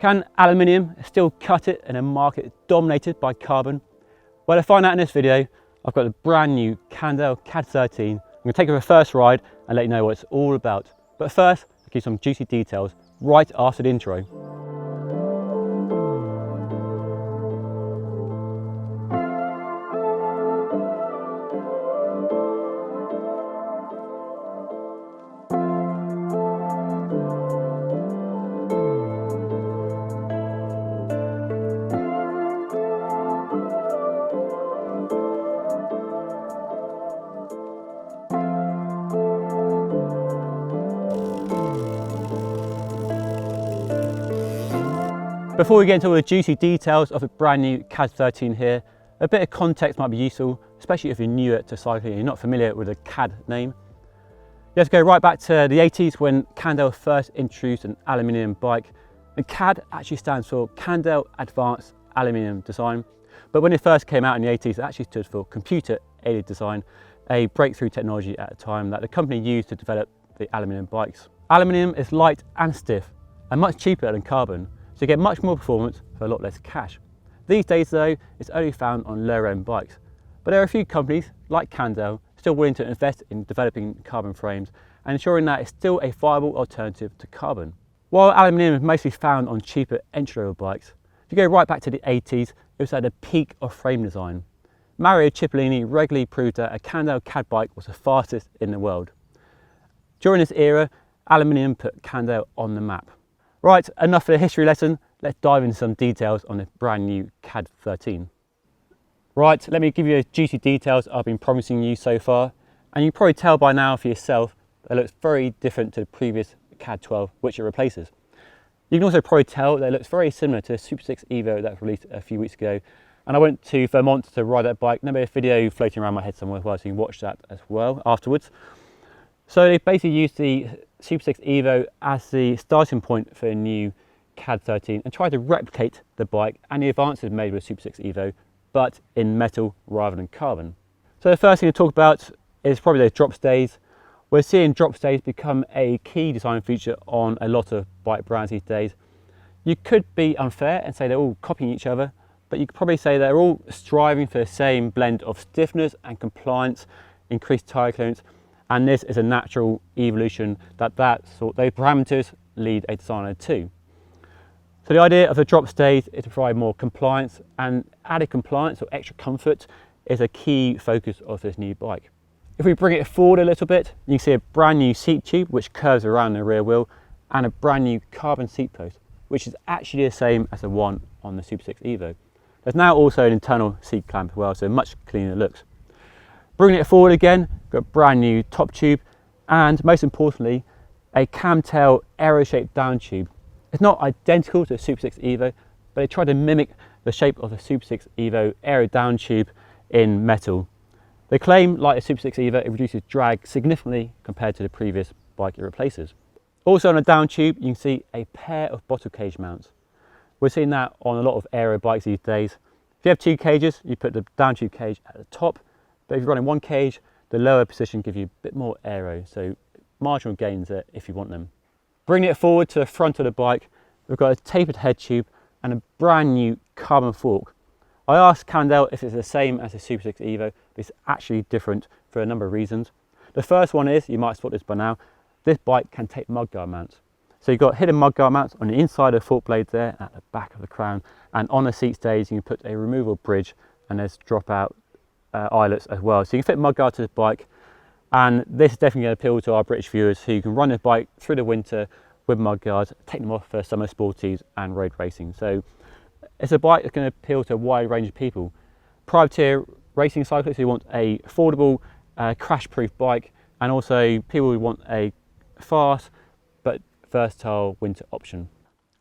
Can aluminium still cut it in a market dominated by carbon? Well, to find out in this video, I've got a brand new Cannondale CAAD13. I'm going to take it for a first ride and let you know what it's all about. But first, I'll give you some juicy details right after the intro. Before we get into all the juicy details of the brand new CAAD13 here, a bit of context might be useful, especially if you're new to cycling and you're not familiar with the CAAD name. You have to go right back to the 80s when Cannondale first introduced an aluminium bike. And CAAD actually stands for Cannondale Advanced Aluminium Design. But when it first came out in the 80s, it actually stood for Computer Aided Design, a breakthrough technology at the time that the company used to develop the aluminium bikes. Aluminium is light and stiff and much cheaper than carbon, so you get much more performance for a lot less cash. These days though, it's only found on lower end bikes. But there are a few companies, like Cannondale, still willing to invest in developing carbon frames and ensuring that it's still a viable alternative to carbon. While aluminium is mostly found on cheaper entry-level bikes, if you go right back to the 80s, it was at the peak of frame design. Mario Cipollini regularly proved that a Cannondale CAAD bike was the fastest in the world. During this era, aluminium put Cannondale on the map. Right, enough for the history lesson, let's dive into some details on the brand new CAAD13. Right, let me give you the juicy details I've been promising you so far, and you can probably tell by now for yourself that it looks very different to the previous CAAD12, which it replaces. You can also probably tell that it looks very similar to the Super 6 Evo that was released a few weeks ago, and I went to Vermont to ride that bike. There'll be a video floating around my head somewhere as well, so you can watch that as well afterwards. So they basically used the Super 6 Evo as the starting point for a new CAAD13 and tried to replicate the bike and the advances made with Super 6 Evo, but in metal rather than carbon. So the first thing to talk about is probably those drop stays. We're seeing drop stays become a key design feature on a lot of bike brands these days. You could be unfair and say they're all copying each other, but you could probably say they're all striving for the same blend of stiffness and compliance, increased tyre clearance, and this is a natural evolution those parameters lead a designer to. So the idea of the drop stays is to provide more compliance, and added compliance or extra comfort is a key focus of this new bike. If we bring it forward a little bit, you can see a brand new seat tube which curves around the rear wheel and a brand new carbon seat post, which is actually the same as the one on the Super 6 Evo. There's now also an internal seat clamp as well, so much cleaner looks. Bringing it forward again, got a brand new top tube and most importantly, a camtail aero-shaped down tube. It's not identical to the Super 6 Evo, but they tried to mimic the shape of the Super 6 Evo aero down tube in metal. They claim, like the Super 6 Evo, it reduces drag significantly compared to the previous bike it replaces. Also on the down tube, you can see a pair of bottle cage mounts. We're seeing that on a lot of aero bikes these days. If you have two cages, you put the down tube cage at the top, but if you're running one cage, the lower position gives you a bit more aero, so marginal gains there if you want them. Bringing it forward to the front of the bike, we've got a tapered head tube and a brand new carbon fork. I asked Cannondale if it's the same as the Super 6 Evo, but it's actually different for a number of reasons. The first one is, you might have spotted this by now, this bike can take mudguard mounts. So you've got hidden mudguard mounts on the inside of the fork blade there at the back of the crown, and on the seat stays you can put a removable bridge and there's drop out eyelets as well. So you can fit mudguard to the bike, and this is definitely going to appeal to our British viewers who can run the bike through the winter with mudguards, take them off for summer sporties and road racing. So it's a bike that's going to appeal to a wide range of people. Privateer racing cyclists who want a affordable, crash-proof bike, and also people who want a fast but versatile winter option.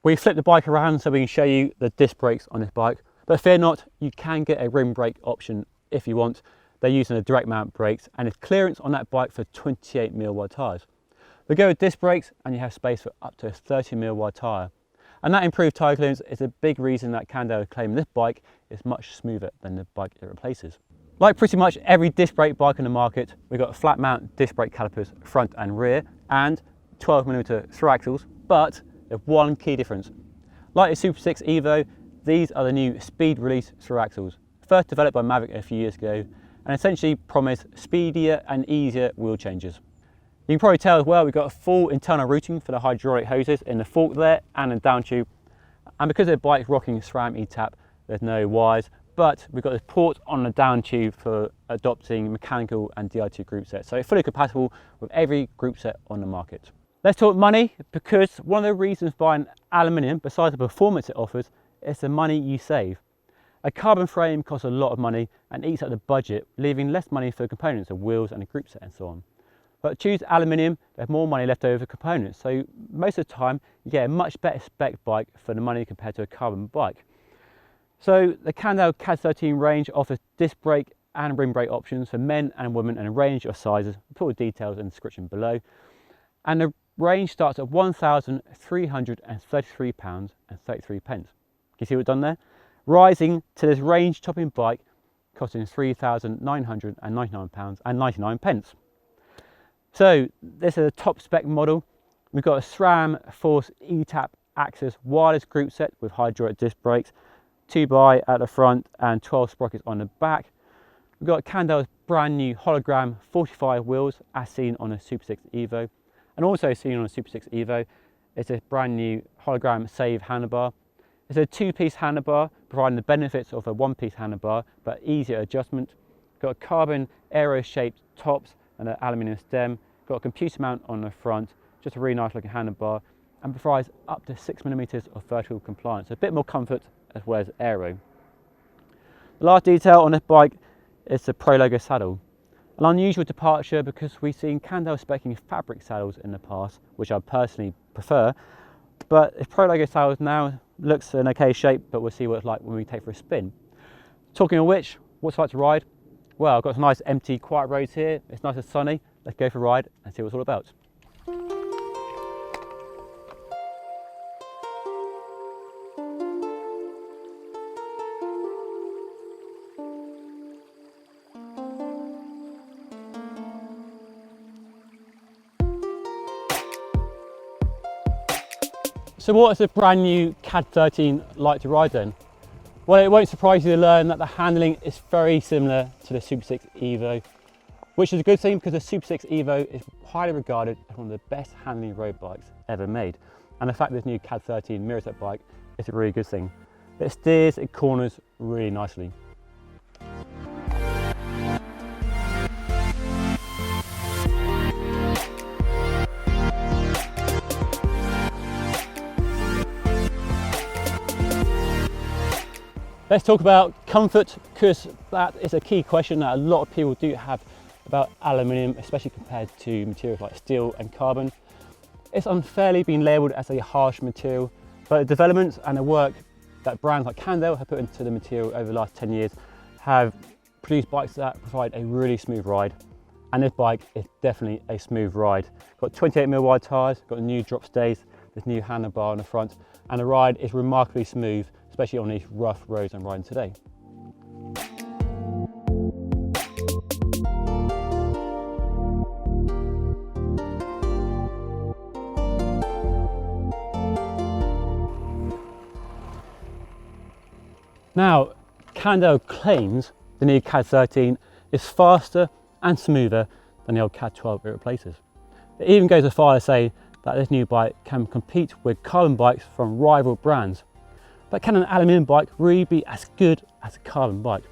We flipped the bike around so we can show you the disc brakes on this bike, but fear not, you can get a rim brake option if you want. They're using the direct mount brakes, and there's clearance on that bike for 28mm wide tyres. We go with disc brakes and you have space for up to a 30mm wide tyre. And that improved tyre clearance is a big reason that Cannondale claim this bike is much smoother than the bike it replaces. Like pretty much every disc brake bike on the market, we've got flat mount disc brake calipers front and rear and 12mm through axles, but there's one key difference. Like the Super 6 Evo, these are the new speed release through axles, first developed by Mavic a few years ago, and essentially promise speedier and easier wheel changes. You can probably tell as well, we've got a full internal routing for the hydraulic hoses in the fork there and in down tube. And because the bike's rocking SRAM ETAP, there's no wires, but we've got this port on the down tube for adopting mechanical and Di2 group sets. So it's fully compatible with every group set on the market. Let's talk money, because one of the reasons buying aluminium, besides the performance it offers, is the money you save. A carbon frame costs a lot of money and eats at the budget, leaving less money for components of wheels and a group set and so on. But choose aluminium, there's more money left over for components, so most of the time you get a much better spec bike for the money compared to a carbon bike. So the Cannondale CAAD13 range offers disc brake and rim brake options for men and women in a range of sizes. We'll put all the details in the description below. And the range starts at £1,333.33. Can you see what I've done there? Rising to this range topping bike costing £3,999.99. So this is a top spec model. We've got a SRAM Force ETAP Axis wireless group set with hydraulic disc brakes, 2x at the front and 12 sprockets on the back. We've got Cannondale's brand new hologram 45 wheels as seen on the Super 6 Evo, and also seen on the Super 6 Evo is this brand new hologram Save handlebar. It's a two-piece handlebar providing the benefits of a one-piece handlebar but easier adjustment. Got a carbon aero-shaped tops and an aluminium stem. Got a computer mount on the front, just a really nice looking handlebar, and provides up to 6mm of vertical compliance, so a bit more comfort as well as aero. The last detail on this bike is the Pro Logo saddle. An unusual departure because we've seen Cannondale speccing fabric saddles in the past, which I personally prefer, but this Pro Logo saddle now looks in okay shape, but we'll see what it's like when we take for a spin. Talking of which, what's it like to ride? Well, I've got some nice empty quiet roads here, it's nice and sunny. Let's go for a ride and see what it's all about. So what is the brand new CAAD13 like to ride then? Well, it won't surprise you to learn that the handling is very similar to the Super 6 Evo, which is a good thing because the Super 6 Evo is highly regarded as one of the best handling road bikes ever made. And the fact this new CAAD13 mirrors that bike is a really good thing. It steers, it corners really nicely. Let's talk about comfort, because that is a key question that a lot of people do have about aluminium, especially compared to materials like steel and carbon. It's unfairly been labelled as a harsh material, but the developments and the work that brands like Cannondale have put into the material over the last 10 years have produced bikes that provide a really smooth ride. And this bike is definitely a smooth ride. Got 28mm wide tyres, got new drop stays, this new handlebar on the front, and the ride is remarkably smooth, especially on these rough roads I'm riding today. Now, Cannondale claims the new CAAD13 is faster and smoother than the old CAAD12 it replaces. It even goes as far as say that this new bike can compete with carbon bikes from rival brands. But can an aluminium bike really be as good as a carbon bike?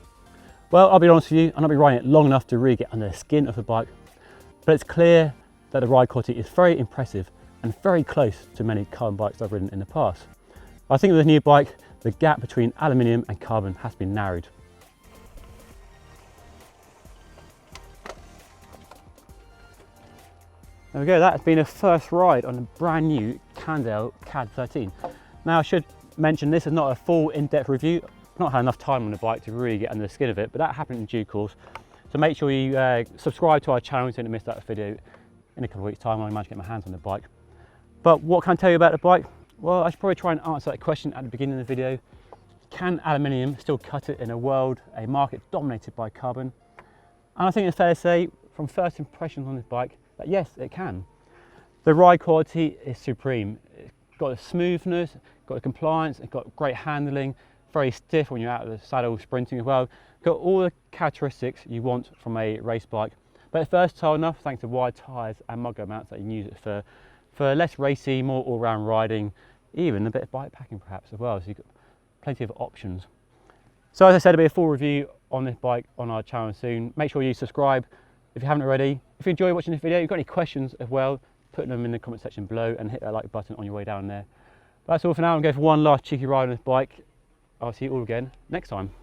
Well, I'll be honest with you, I've not been riding it long enough to really get under the skin of the bike, but it's clear that the ride quality is very impressive and very close to many carbon bikes I've ridden in the past. I think with the new bike, the gap between aluminium and carbon has been narrowed. There we go, that's been a first ride on a brand new Cannondale CAAD13. Now I should mention this is not a full in-depth review. I've not had enough time on the bike to really get under the skin of it, but that happened in due course. So make sure you subscribe to our channel so you don't miss that video. In a couple of weeks time I managed to get my hands on the bike. But what can I tell you about the bike? Well, I should probably try and answer that question at the beginning of the video. Can aluminium still cut it in a world, a market dominated by carbon? And I think it's fair to say, from first impressions on this bike, that yes, it can. The ride quality is supreme. It's got a smoothness, got the compliance, it's got great handling, very stiff when you're out of the saddle sprinting as well. Got all the characteristics you want from a race bike, but it's versatile enough thanks to wide tyres and mudguard mounts that you can use it for less racy, more all-round riding, even a bit of bike packing perhaps as well, so you've got plenty of options. So as I said, there'll be a full review on this bike on our channel soon. Make sure you subscribe if you haven't already. If you enjoy watching this video, if you've got any questions as well, put them in the comment section below and hit that like button on your way down there. But that's all for now. I'm going for one last cheeky ride on this bike. I'll see you all again next time.